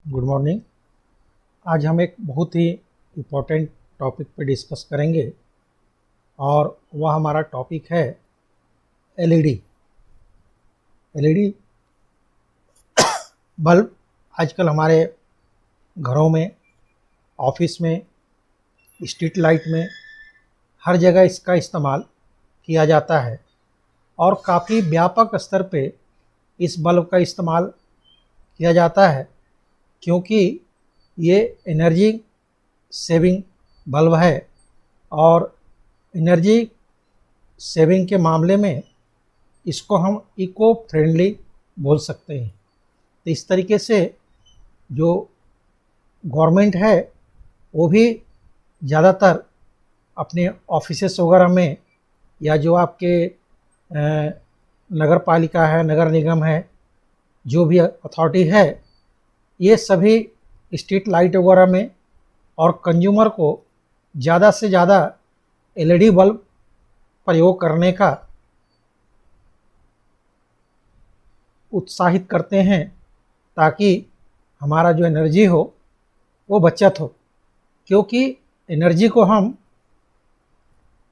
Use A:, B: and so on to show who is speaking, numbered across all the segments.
A: Good morning. आज हम एक बहुत ही इम्पोर्टेंट टॉपिक पे डिस्कस करेंगे और वह हमारा टॉपिक है एलईडी। एलईडी बल्ब आजकल हमारे घरों में, ऑफिस में, स्ट्रीट लाइट में, हर जगह इसका इस्तेमाल किया जाता है और काफ़ी व्यापक स्तर पे इस बल्ब का इस्तेमाल किया जाता है, क्योंकि ये एनर्जी सेविंग बल्ब है और एनर्जी सेविंग के मामले में इसको हम इको फ्रेंडली बोल सकते हैं। तो इस तरीके से जो गवर्नमेंट है वो भी ज़्यादातर अपने ऑफिसेस वगैरह में या जो आपके नगर पालिका है, नगर निगम है, जो भी अथॉरिटी है, ये सभी स्ट्रीट लाइट वगैरह में और कंज्यूमर को ज़्यादा से ज़्यादा एलईडी बल्ब प्रयोग करने का उत्साहित करते हैं, ताकि हमारा जो एनर्जी हो वो बचत हो। क्योंकि एनर्जी को हम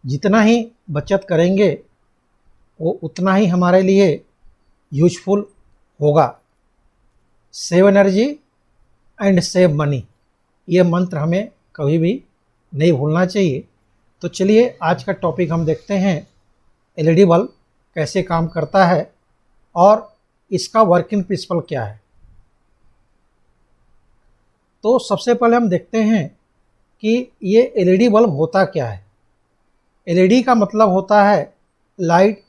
A: जितना ही बचत करेंगे वो उतना ही हमारे लिए यूजफुल होगा। Save energy and save money, ये मंत्र हमें कभी भी नहीं भूलना चाहिए। तो चलिए आज का टॉपिक हम देखते हैं, एलईडी बल्ब कैसे काम करता है और इसका वर्किंग प्रिंसिपल क्या है। तो सबसे पहले हम देखते हैं कि ये एलईडी बल्ब होता क्या है। एलईडी का मतलब होता है लाइट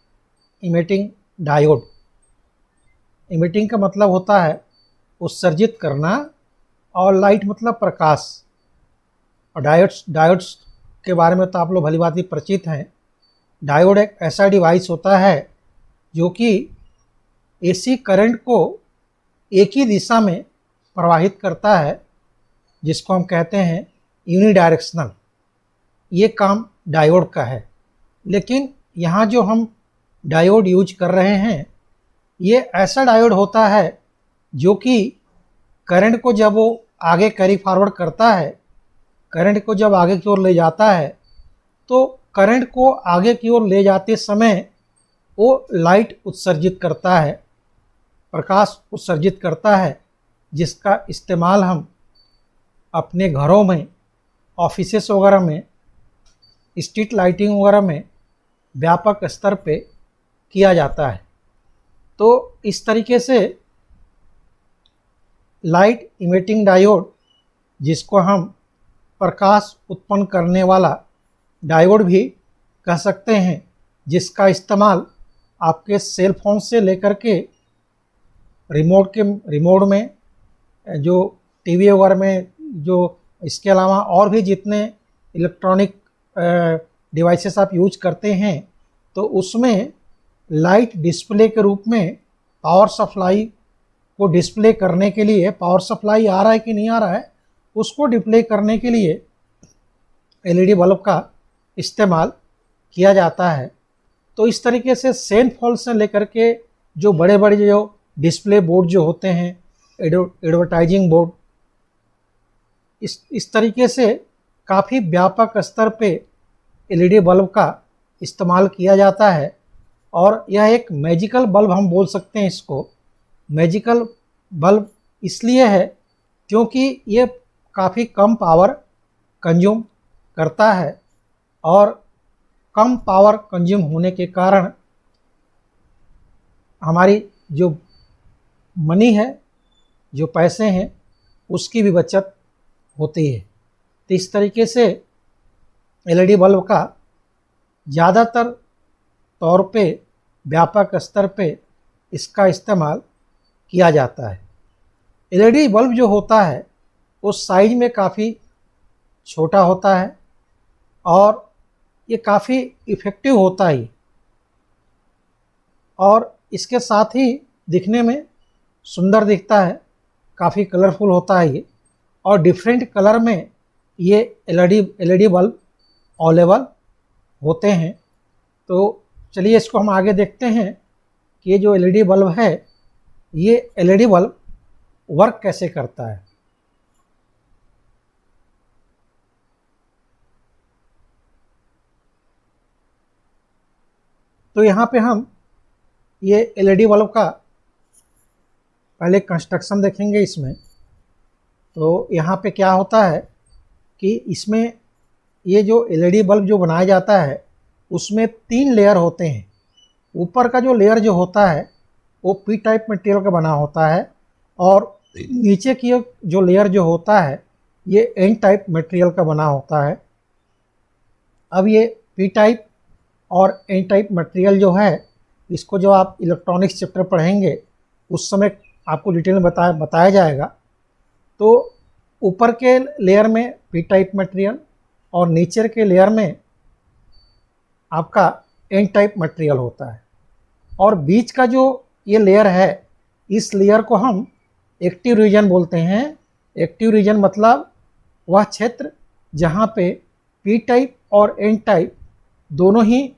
A: इमिटिंग डायोड। इमिटिंग का मतलब होता है उत्सर्जित करना और लाइट मतलब प्रकाश। और डायोड्स के बारे में तो आप लोग भली भांति परिचित हैं। डायोड एक ऐसा डिवाइस होता है जो कि एसी करंट को एक ही दिशा में प्रवाहित करता है, जिसको हम कहते हैं यूनिडायरेक्शनल। ये काम डायोड का है। लेकिन यहाँ जो हम डायोड यूज कर रहे हैं, ये ऐसा डायोड होता है जो कि करंट को जब वो आगे कैरी फॉरवर्ड करता है, करंट को जब आगे की ओर ले जाता है, तो करंट को आगे की ओर ले जाते समय वो लाइट उत्सर्जित करता है, प्रकाश उत्सर्जित करता है, जिसका इस्तेमाल हम अपने घरों में, ऑफिसेस वगैरह में, स्ट्रीट लाइटिंग वगैरह में व्यापक स्तर पे किया जाता है। तो इस तरीके से लाइट इमिटिंग डायोड, जिसको हम प्रकाश उत्पन्न करने वाला डायोड भी कह सकते हैं, जिसका इस्तेमाल आपके सेल फोन से लेकर के रिमोट में, जो टीवी वगैरह में, जो इसके अलावा और भी जितने इलेक्ट्रॉनिक डिवाइसेस आप यूज करते हैं, तो उसमें लाइट डिस्प्ले के रूप में पावर सप्लाई को डिस्प्ले करने के लिए, पावर सप्लाई आ रहा है कि नहीं आ रहा है उसको डिस्प्ले करने के लिए एलईडी बल्ब का इस्तेमाल किया जाता है। तो इस तरीके से सेंट फॉल से लेकर के जो बड़े बड़े जो डिस्प्ले बोर्ड जो होते हैं, एडवर्टाइजिंग बोर्ड, इस तरीके से काफ़ी व्यापक स्तर पे एलईडी बल्ब का इस्तेमाल किया जाता है। और यह एक मैजिकल बल्ब हम बोल सकते हैं इसको। मैजिकल बल्ब इसलिए है क्योंकि ये काफ़ी कम पावर कंज्यूम करता है और कम पावर कंज्यूम होने के कारण हमारी जो मनी है, जो पैसे हैं, उसकी भी बचत होती है। तो इस तरीके से एलईडी बल्ब का ज़्यादातर तौर पे व्यापक स्तर पे इसका इस्तेमाल किया जाता है। एलईडी बल्ब जो होता है वो साइज में काफ़ी छोटा होता है और ये काफ़ी इफ़ेक्टिव होता है और इसके साथ ही दिखने में सुंदर दिखता है, काफ़ी कलरफुल होता है ये। और डिफरेंट कलर में ये एलईडी बल्ब अवेलेबल होते हैं। तो चलिए इसको हम आगे देखते हैं कि ये जो एलईडी बल्ब है, ये एलईडी बल्ब वर्क कैसे करता है। तो यहाँ पे हम ये एलईडी बल्ब का पहले कंस्ट्रक्शन देखेंगे इसमें। तो यहाँ पे क्या होता है कि इसमें ये जो एलईडी बल्ब जो बनाया जाता है उसमें 3 लेयर होते हैं। ऊपर का जो लेयर जो होता है वो पी टाइप मटेरियल का बना होता है, और नीचे की जो लेयर जो होता है ये एन टाइप मटेरियल का बना होता है। अब ये पी टाइप और एन टाइप मटेरियल जो है, इसको जो आप इलेक्ट्रॉनिक्स चैप्टर पढ़ेंगे उस समय आपको डिटेल में बताया जाएगा। तो ऊपर के लेयर में पी टाइप मटेरियल और नीचे के लेयर में आपका एन टाइप मटेरियल होता है, और बीच का जो ये लेयर है इस लेयर को हम एक्टिव रीजन बोलते हैं। एक्टिव रीजन मतलब वह क्षेत्र जहाँ पे पी टाइप और एन टाइप दोनों ही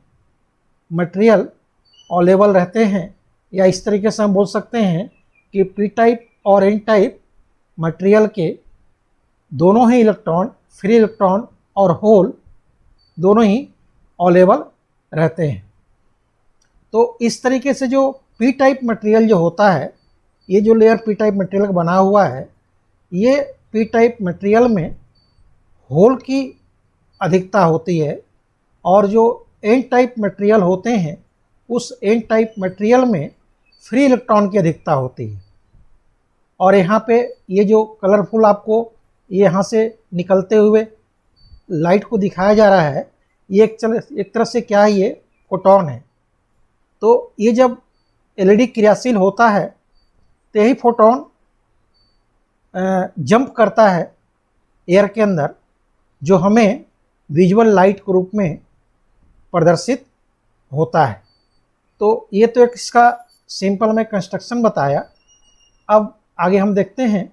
A: मटेरियल अवेलेबल रहते हैं, या इस तरीके से हम बोल सकते हैं कि पी टाइप और एन टाइप मटेरियल के दोनों ही इलेक्ट्रॉन, फ्री इलेक्ट्रॉन और होल दोनों ही अवेलेबल रहते हैं। तो इस तरीके से जो पी टाइप मटेरियल जो होता है, ये जो लेयर पी टाइप मटेरियल का बना हुआ है, ये पी टाइप मटेरियल में होल की अधिकता होती है, और जो एन टाइप मटेरियल होते हैं उस एन टाइप मटेरियल में फ्री इलेक्ट्रॉन की अधिकता होती है। और यहाँ पे ये जो कलरफुल आपको ये यहाँ से निकलते हुए लाइट को दिखाया जा रहा है, ये एक तरह से क्या है, ये फोटोन है। तो ये जब एलईडी क्रियाशील होता है तो यही फोटोन जंप करता है एयर के अंदर, जो हमें विजुअल लाइट के रूप में प्रदर्शित होता है। तो ये तो एक इसका सिंपल में कंस्ट्रक्शन बताया। अब आगे हम देखते हैं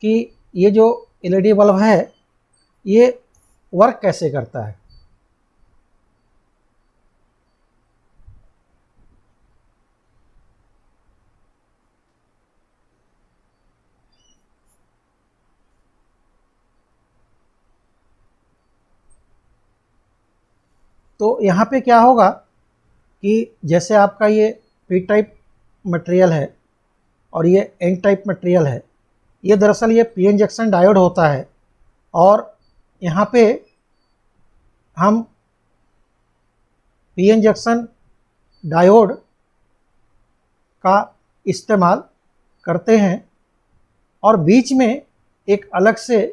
A: कि ये जो एलईडी बल्ब है ये वर्क कैसे करता है। तो यहाँ पे क्या होगा कि जैसे आपका ये पी टाइप मटेरियल है और ये एन टाइप मटेरियल है, ये दरअसल ये पी एन जंक्शन डायोड होता है, और यहाँ पे हम पी एन जंक्शन डायोड का इस्तेमाल करते हैं, और बीच में एक अलग से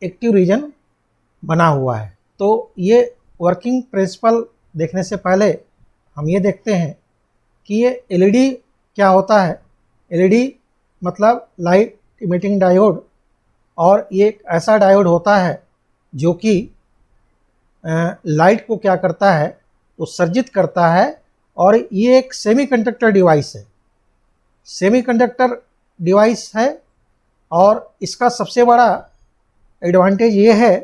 A: एक्टिव रीजन बना हुआ है। तो ये वर्किंग प्रिंसिपल देखने से पहले हम ये देखते हैं कि ये एलईडी क्या होता है। एलईडी मतलब लाइट इमिटिंग डायोड, और ये एक ऐसा डायोड होता है जो कि लाइट को क्या करता है, उत्सर्जित करता है। और ये एक सेमीकंडक्टर डिवाइस है, सेमीकंडक्टर डिवाइस है। और इसका सबसे बड़ा एडवांटेज ये है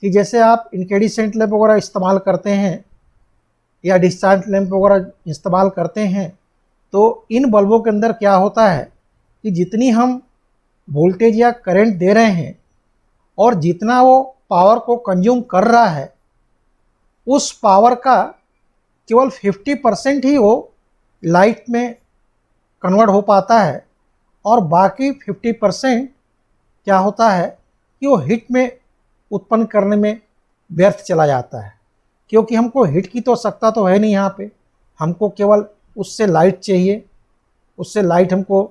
A: कि जैसे आप इनकेंडेसेंट लैंप वगैरह इस्तेमाल करते हैं या डिस्चार्ज लैंप वगैरह इस्तेमाल करते हैं, तो इन बल्बों के अंदर क्या होता है कि जितनी हम वोल्टेज या करंट दे रहे हैं और जितना वो पावर को कंज्यूम कर रहा है, उस पावर का केवल 50% ही वो लाइट में कन्वर्ट हो पाता है, और बाकी 50% क्या होता है कि वो हीट में उत्पन्न करने में व्यर्थ चला जाता है। क्योंकि हमको हीट की तो आवश्यकता तो है नहीं यहाँ पे, हमको केवल उससे लाइट चाहिए, उससे लाइट हमको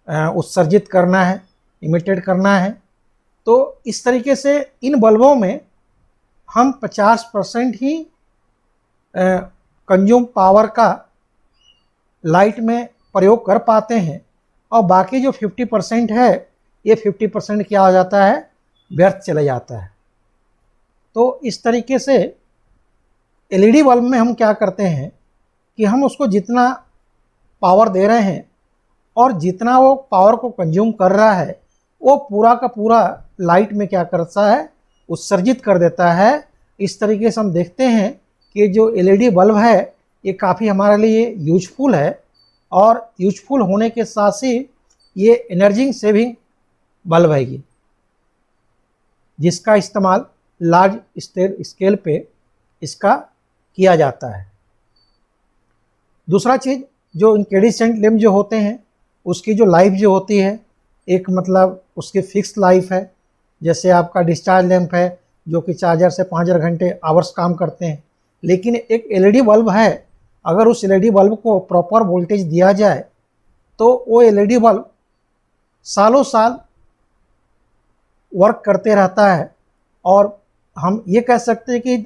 A: उत्सर्जित करना है, इमिटेट करना है। तो इस तरीके से इन बल्बों में हम 50% ही कंज्यूम पावर का लाइट में प्रयोग कर पाते हैं, और बाकी जो 50% है ये 50% क्या हो जाता है, व्यर्थ चला जाता है। तो इस तरीके से एलईडी बल्ब में हम क्या करते हैं कि हम उसको जितना पावर दे रहे हैं और जितना वो पावर को कंज्यूम कर रहा है, वो पूरा का पूरा लाइट में क्या करता है, उत्सर्जित कर देता है। इस तरीके से हम देखते हैं कि जो एलईडी बल्ब है ये काफ़ी हमारे लिए यूजफुल है, और यूजफुल होने के साथ ही ये एनर्जी सेविंग बल्ब है ये, जिसका इस्तेमाल लार्ज स्केल पे इसका किया जाता है। दूसरा चीज़, जो इंक्रेडिसेंट लैम्प जो होते हैं उसकी जो लाइफ जो होती है, एक मतलब उसकी फिक्स लाइफ है। जैसे आपका डिस्चार्ज लैंप है जो कि 4000 से 5000 घंटे आवर्स काम करते हैं। लेकिन एक एलईडी बल्ब है, अगर उस एलईडी बल्ब को प्रॉपर वोल्टेज दिया जाए तो वो एलईडी बल्ब सालों साल वर्क करते रहता है। और हम ये कह सकते हैं कि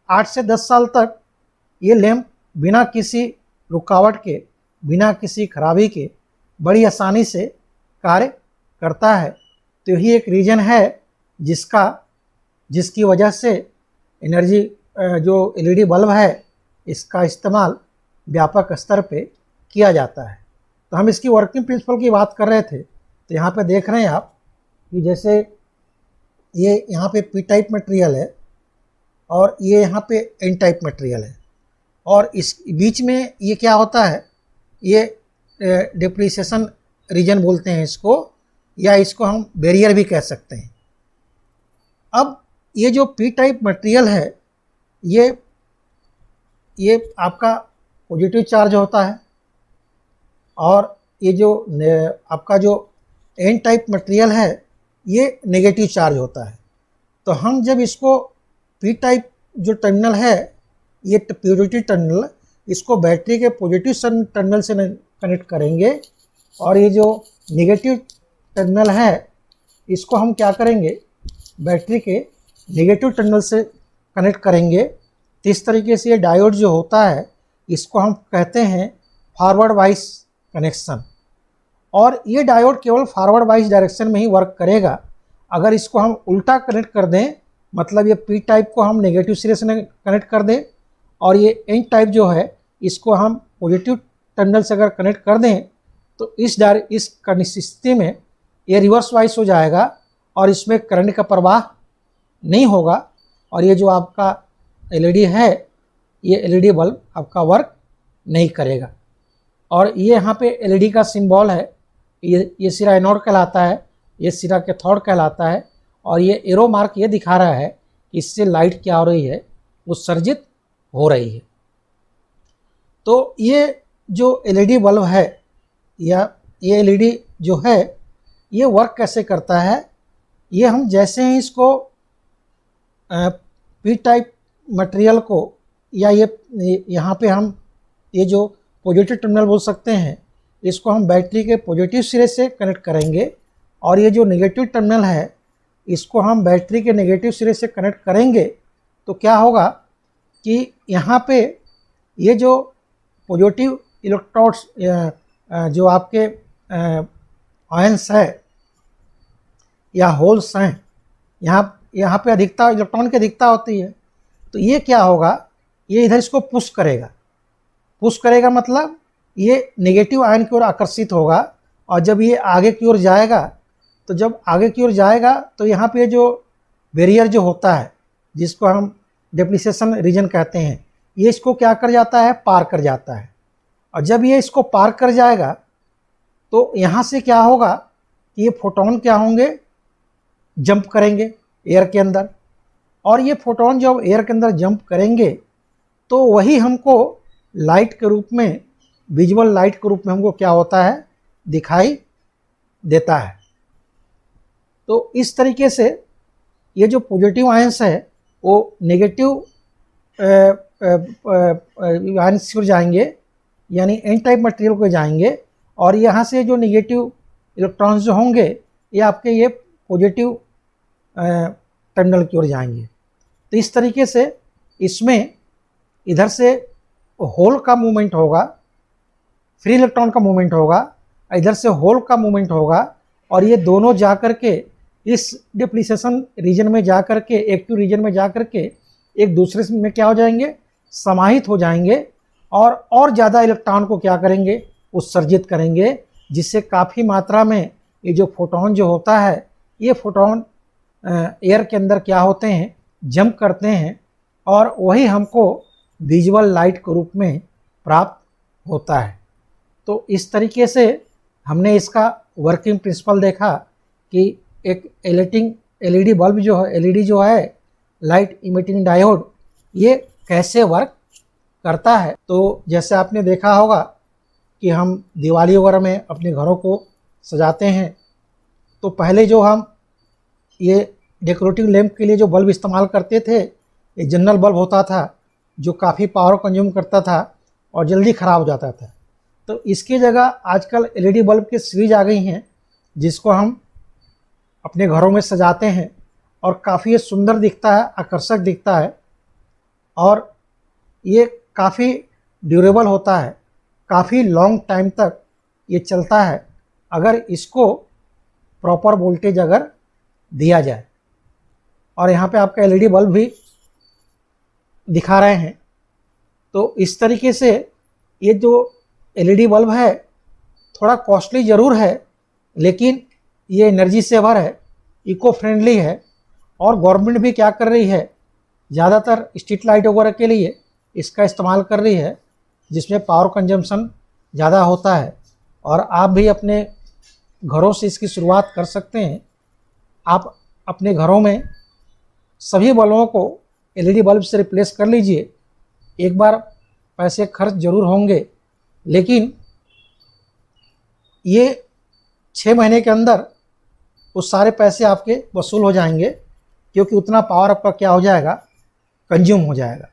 A: 8 से 10 साल तक ये लैंप बिना किसी रुकावट के, बिना किसी खराबी के बड़ी आसानी से कार्य करता है। तो यही एक रीज़न है जिसकी वजह से एनर्जी जो एलईडी बल्ब है इसका इस्तेमाल व्यापक स्तर पे किया जाता है। तो हम इसकी वर्किंग प्रिंसिपल की बात कर रहे थे। तो यहाँ पे देख रहे हैं आप कि जैसे ये यहाँ पे पी टाइप मटेरियल है और ये यहाँ पे एन टाइप मटेरियल है, और इस बीच में ये क्या होता है, ये डिप्रिसिएशन रीजन बोलते हैं इसको, या इसको हम बैरियर भी कह सकते हैं। अब ये जो पी टाइप मटेरियल है ये आपका पॉजिटिव चार्ज होता है, और ये जो आपका जो एन टाइप मटेरियल है ये नेगेटिव चार्ज होता है। तो हम जब इसको पी टाइप जो टर्मिनल है, ये प्योरिटी टर्मिनल, इसको बैटरी के पॉजिटिव टर्मिनल से कनेक्ट करेंगे, और ये जो नेगेटिव टर्मिनल है इसको हम क्या करेंगे, बैटरी के नेगेटिव टर्मिनल से कनेक्ट करेंगे। तो इस तरीके से ये डायोड जो होता है इसको हम कहते हैं फॉरवर्ड वाइज कनेक्शन। और ये डायोड केवल फॉरवर्ड वाइज डायरेक्शन में ही वर्क करेगा। अगर इसको हम उल्टा कनेक्ट कर दें, मतलब ये पी टाइप को हम नेगेटिव सिरे से कनेक्ट कर दें और ये एन टाइप जो है इसको हम पॉजिटिव टर्मिनल से अगर कनेक्ट कर दें, तो इस स्थिति में ये रिवर्स वाइज हो जाएगा और इसमें करंट का प्रवाह नहीं होगा, और ये जो आपका एलईडी है, ये एलईडी बल्ब आपका वर्क नहीं करेगा। और ये यहाँ पे एलईडी का सिंबल है, ये सिरा एनोड कहलाता है, ये सिरा कैथोड कहलाता है, और ये एरो मार्क ये दिखा रहा है कि इससे लाइट क्या हो रही है, उत्सर्जित हो रही है। तो ये जो एलईडी बल्ब है, या ये एलईडी जो है ये वर्क कैसे करता है, ये हम जैसे ही इसको पी टाइप मटेरियल को, या ये यहाँ पे हम ये जो पॉजिटिव टर्मिनल बोल सकते हैं, इसको हम बैटरी के पॉजिटिव सिरे से कनेक्ट करेंगे, और ये जो नेगेटिव टर्मिनल है इसको हम बैटरी के नेगेटिव सिरे से कनेक्ट करेंगे। तो क्या होगा कि यहाँ पे ये जो पॉजिटिव इलेक्ट्रॉन्स जो आपके आयंस है या होल्स हैं, यहाँ पे अधिकता इलेक्ट्रॉन की अधिकता होती है। तो ये क्या होगा, ये इधर इसको पुश करेगा मतलब ये नेगेटिव आयन की ओर आकर्षित होगा, और जब ये आगे की ओर जाएगा, तो जब आगे की ओर जाएगा तो यहाँ पे जो बैरियर जो होता है जिसको हम डिप्रिसिएशन रीजन कहते हैं, ये इसको क्या कर जाता है, पार कर जाता है। और जब ये इसको पार कर जाएगा तो यहाँ से क्या होगा कि ये फोटोन क्या होंगे, जंप करेंगे एयर के अंदर, और ये फोटोन जब एयर के अंदर जंप करेंगे तो वही हमको लाइट के रूप में, विजुअल लाइट के रूप में हमको क्या होता है, दिखाई देता है। तो इस तरीके से ये जो पॉजिटिव आयंस है वो नेगेटिव आयंस की ओर जाएंगे, यानी एन टाइप मटेरियल को जाएंगे, और यहाँ से जो नेगेटिव इलेक्ट्रॉन्स जो होंगे ये आपके ये पॉजिटिव टर्मिनल की ओर जाएंगे। तो इस तरीके से इसमें इधर से होल का मूवमेंट होगा, फ्री इलेक्ट्रॉन का मूवमेंट होगा, इधर से होल का मूवमेंट होगा, और ये दोनों जा कर के इस डिप्रिसिएशन रीजन में जा कर के, एक्टिव रीजन में जा कर के एक दूसरे में क्या हो जाएंगे, समाहित हो जाएंगे, और ज़्यादा इलेक्ट्रॉन को क्या करेंगे, उत्सर्जित करेंगे, जिससे काफ़ी मात्रा में ये जो फोटोन जो होता है, ये फोटोन एयर के अंदर क्या होते हैं, जंप करते हैं, और वही हमको विजुअल लाइट के रूप में प्राप्त होता है। तो इस तरीके से हमने इसका वर्किंग प्रिंसिपल देखा कि एक एलईडी बल्ब जो है, एलईडी जो है, लाइट इमिटिंग डायोड, ये कैसे वर्क करता है। तो जैसे आपने देखा होगा कि हम दिवाली वगैरह में अपने घरों को सजाते हैं, तो पहले जो हम ये डेकोरेटिव लैंप के लिए जो बल्ब इस्तेमाल करते थे, ये जनरल बल्ब होता था जो काफ़ी पावर कंज्यूम करता था और जल्दी ख़राब हो जाता था। तो इसकी जगह आजकल एलईडी बल्ब की सीरीज आ गई हैं, जिसको हम अपने घरों में सजाते हैं और काफ़ी सुंदर दिखता है, आकर्षक दिखता है और ये काफ़ी ड्यूरेबल होता है, काफ़ी लॉन्ग टाइम तक ये चलता है अगर इसको प्रॉपर वोल्टेज अगर दिया जाए। और यहाँ पे आपका एलईडी बल्ब भी दिखा रहे हैं। तो इस तरीके से ये जो एलईडी बल्ब है थोड़ा कॉस्टली ज़रूर है, लेकिन ये एनर्जी सेवर है, इको फ्रेंडली है और गवर्नमेंट भी क्या कर रही है, ज़्यादातर स्ट्रीट लाइट वगैरह के लिए इसका इस्तेमाल कर रही है, जिसमें पावर कंजम्पशन ज़्यादा होता है। और आप भी अपने घरों से इसकी शुरुआत कर सकते हैं। आप अपने घरों में सभी बल्बों को एलईडी बल्ब से रिप्लेस कर लीजिए। एक बार पैसे खर्च ज़रूर होंगे, लेकिन ये 6 महीने के अंदर उस सारे पैसे आपके वसूल हो जाएंगे, क्योंकि उतना पावर आपका क्या हो जाएगा, कंज्यूम हो जाएगा।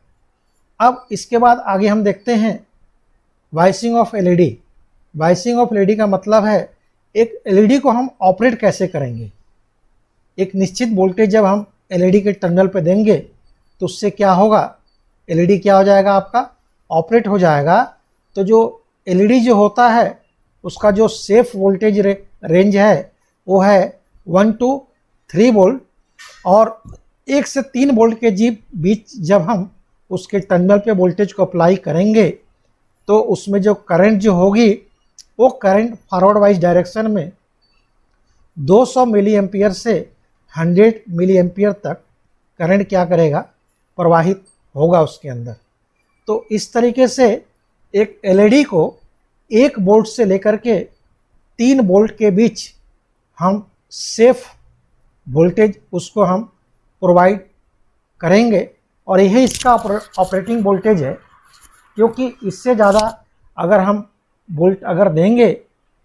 A: अब इसके बाद आगे हम देखते हैं वाइसिंग ऑफ एलईडी। वाइसिंग ऑफ एलईडी का मतलब है एक एलईडी को हम ऑपरेट कैसे करेंगे। एक निश्चित वोल्टेज जब हम एलईडी के टर्मिनल पे देंगे तो उससे क्या होगा, एलईडी क्या हो जाएगा, आपका ऑपरेट हो जाएगा। तो जो एलईडी जो होता है उसका जो सेफ वोल्टेज रेंज है वो है 1 to 3 वोल्ट, और 1 से 3 वोल्ट के बीच जब हम उसके टर्मिनल पे वोल्टेज को अप्लाई करेंगे तो उसमें जो करंट जो होगी वो करंट फॉरवर्ड वाइज डायरेक्शन में 200 मिली एम्पियर से 100 मिली एम्पियर तक करंट क्या करेगा, प्रवाहित होगा उसके अंदर। तो इस तरीके से एक एलईडी को 1 वोल्ट से लेकर के 3 वोल्ट के बीच हम सेफ वोल्टेज उसको हम प्रोवाइड करेंगे, और यही इसका ऑपरेटिंग वोल्टेज है। क्योंकि इससे ज़्यादा अगर हम वोल्ट अगर देंगे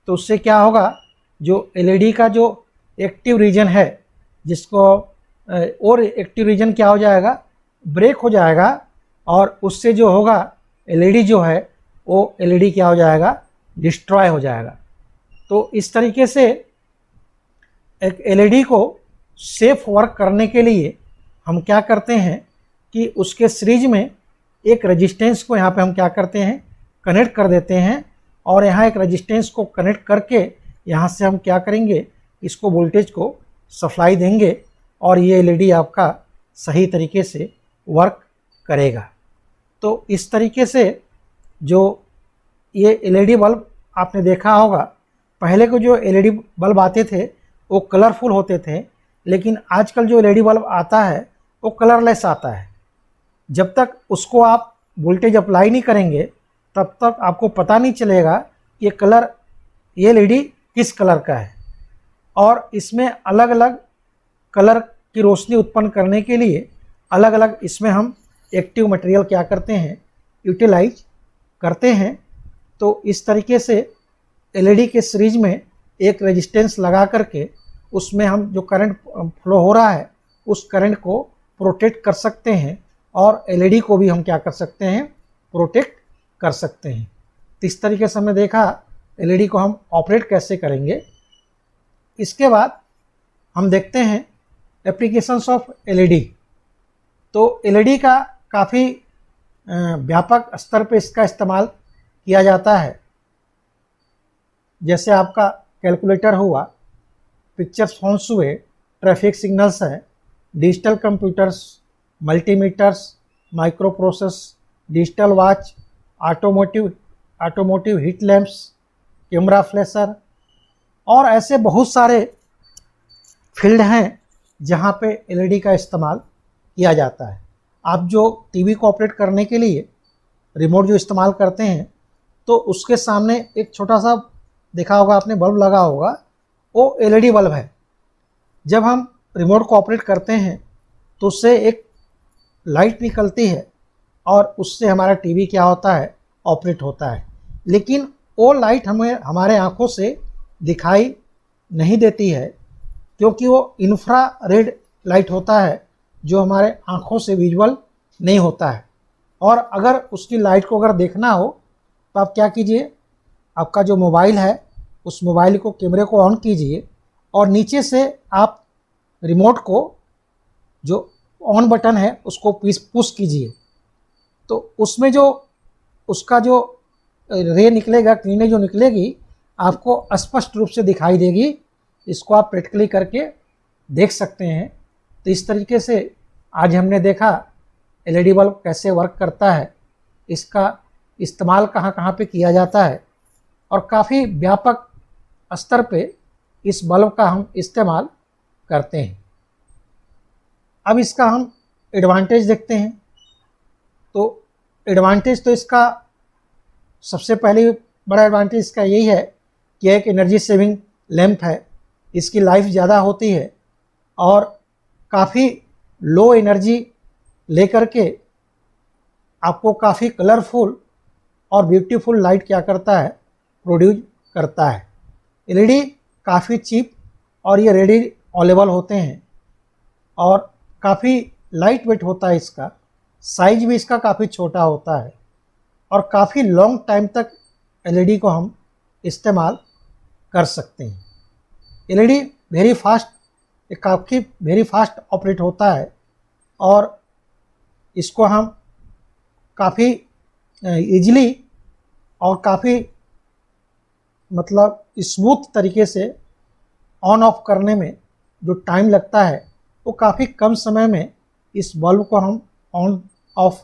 A: तो उससे क्या होगा, जो एलईडी का जो एक्टिव रीजन है, जिसको और एक्टिव रीजन क्या हो जाएगा, ब्रेक हो जाएगा, और उससे जो होगा एलईडी जो है वो एलईडी क्या हो जाएगा, डिस्ट्रॉय हो जाएगा। तो इस तरीके से एक एलईडी को सेफ वर्क करने के लिए हम क्या करते हैं कि उसके सीरीज में एक रेजिस्टेंस को यहाँ पे हम क्या करते हैं, कनेक्ट कर देते हैं, और यहाँ एक रेजिस्टेंस को कनेक्ट करके यहाँ से हम क्या करेंगे, इसको वोल्टेज को सप्लाई देंगे और ये एलईडी आपका सही तरीके से वर्क करेगा। तो इस तरीके से जो ये एलईडी बल्ब आपने देखा होगा, पहले को जो एलईडी बल्ब आते थे वो कलरफुल होते थे, लेकिन आजकल जो एलईडी बल्ब आता है वो कलरलेस आता है। जब तक उसको आप वोल्टेज अप्लाई नहीं करेंगे तब तक आपको पता नहीं चलेगा कि ये एलईडी किस कलर का है। और इसमें अलग अलग कलर की रोशनी उत्पन्न करने के लिए अलग अलग इसमें हम एक्टिव मटेरियल क्या करते हैं, यूटिलाइज करते हैं। तो इस तरीके से एलईडी के सीरीज में एक रेजिस्टेंस लगा करके उसमें हम जो करंट फ्लो हो रहा है उस करंट को प्रोटेक्ट कर सकते हैं, और एलईडी को भी हम क्या कर सकते हैं, प्रोटेक्ट कर सकते हैं। तो इस तरीके से हमने देखा एलईडी को हम ऑपरेट कैसे करेंगे। इसके बाद हम देखते हैं एप्लीकेशंस ऑफ एलईडी। तो एलईडी का काफ़ी व्यापक स्तर पे इसका इस्तेमाल किया जाता है। जैसे आपका कैलकुलेटर हुआ, पिक्चर फोन्स हुए, ट्रैफिक सिग्नल्स हैं, digital computers, multimeters, micro process, digital watch, automotive heat lamps, camera flasher, और ऐसे बहुत सारे फील्ड हैं जहाँ पे एलईडी का इस्तेमाल किया जाता है। आप जो टीवी को ऑपरेट करने के लिए रिमोट जो इस्तेमाल करते हैं तो उसके सामने एक छोटा सा देखा होगा आपने बल्ब लगा होगा, वो एलईडी बल्ब है। जब हम रिमोट को ऑपरेट करते हैं तो उससे एक लाइट निकलती है और उससे हमारा टीवी क्या होता है, ऑपरेट होता है। लेकिन वो लाइट हमें हमारे आँखों से दिखाई नहीं देती है, क्योंकि वो इंफ्रारेड लाइट होता है जो हमारे आँखों से विजुअल नहीं होता है। और अगर उसकी लाइट को अगर देखना हो तो आप क्या कीजिए, आपका जो मोबाइल है उस मोबाइल को, कैमरे को ऑन कीजिए और नीचे से आप रिमोट को, जो ऑन बटन है उसको पुश कीजिए, तो उसमें जो उसका जो रे निकलेगा, किरणें जो निकलेगी, आपको स्पष्ट रूप से दिखाई देगी। इसको आप प्रैक्टिकली करके देख सकते हैं। तो इस तरीके से आज हमने देखा एलईडी बल्ब कैसे वर्क करता है, इसका इस्तेमाल कहाँ कहाँ पे किया जाता है, और काफ़ी व्यापक स्तर पे इस बल्ब का हम इस्तेमाल करते हैं। अब इसका हम एडवांटेज देखते हैं। तो एडवांटेज तो इसका सबसे पहले बड़ा एडवांटेज इसका यही है कि एक एनर्जी सेविंग लैंप है, इसकी लाइफ ज़्यादा होती है और काफ़ी लो एनर्जी लेकर के आपको काफ़ी कलरफुल और ब्यूटीफुल लाइट क्या करता है, प्रोड्यूस करता है। एलईडी काफ़ी चीप और ये रेडी अवेलेबल होते हैं और काफ़ी लाइट वेट होता है। इसका साइज भी इसका काफ़ी छोटा होता है और काफ़ी लॉन्ग टाइम तक एलईडी को हम इस्तेमाल कर सकते हैं। एलईडी वेरी फास्ट ऑपरेट होता है और इसको हम काफ़ी ईजिली और काफ़ी मतलब स्मूथ तरीके से ऑन ऑफ करने में जो टाइम लगता है वो काफ़ी कम समय में इस बल्ब को हम ऑन ऑफ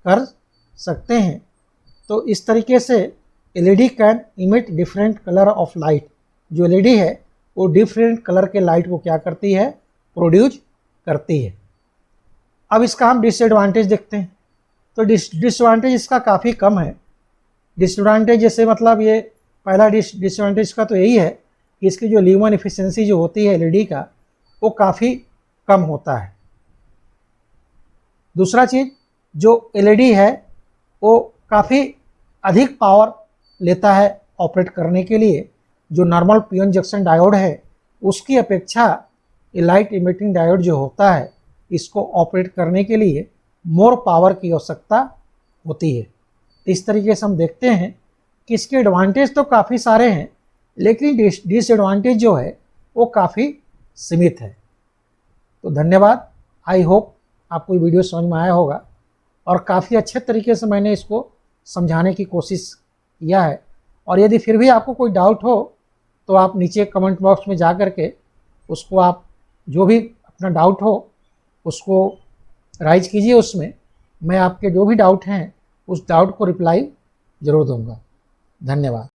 A: कर सकते हैं। तो इस तरीके से LED can emit different colour of light. जो एलईडी है वो डिफरेंट कलर के लाइट को क्या करती है, प्रोड्यूस करती है। अब इसका हम डिसएडवांटेज देखते हैं। तो डिसएडवांटेज इसका काफ़ी कम है। डिसएडवांटेज जैसे मतलब ये पहला डिसएडवांटेज का तो यही है कि इसकी जो ल्यूमिन एफिशिएंसी जो होती है एलईडी का, वो काफ़ी कम होता है। दूसरा चीज़, जो एलईडी है वो काफ़ी अधिक पावर लेता है ऑपरेट करने के लिए। जो नॉर्मल पीएन जंक्शन डायोड है उसकी अपेक्षा ये लाइट इमिटिंग डायोड जो होता है, इसको ऑपरेट करने के लिए मोर पावर की आवश्यकता होती है। इस तरीके से हम देखते हैं कि इसके एडवांटेज तो काफ़ी सारे हैं, लेकिन डिसएडवांटेज जो है वो काफ़ी सीमित है। तो धन्यवाद। आई होप आपको ये वीडियो समझ में आया होगा और काफ़ी अच्छे तरीके से मैंने इसको समझाने की कोशिश किया है। और यदि फिर भी आपको कोई डाउट हो तो आप नीचे कमेंट बॉक्स में जा कर के उसको आप जो भी अपना डाउट हो उसको राइज कीजिए। उसमें मैं आपके जो भी डाउट हैं उस डाउट को रिप्लाई ज़रूर दूंगा। धन्यवाद।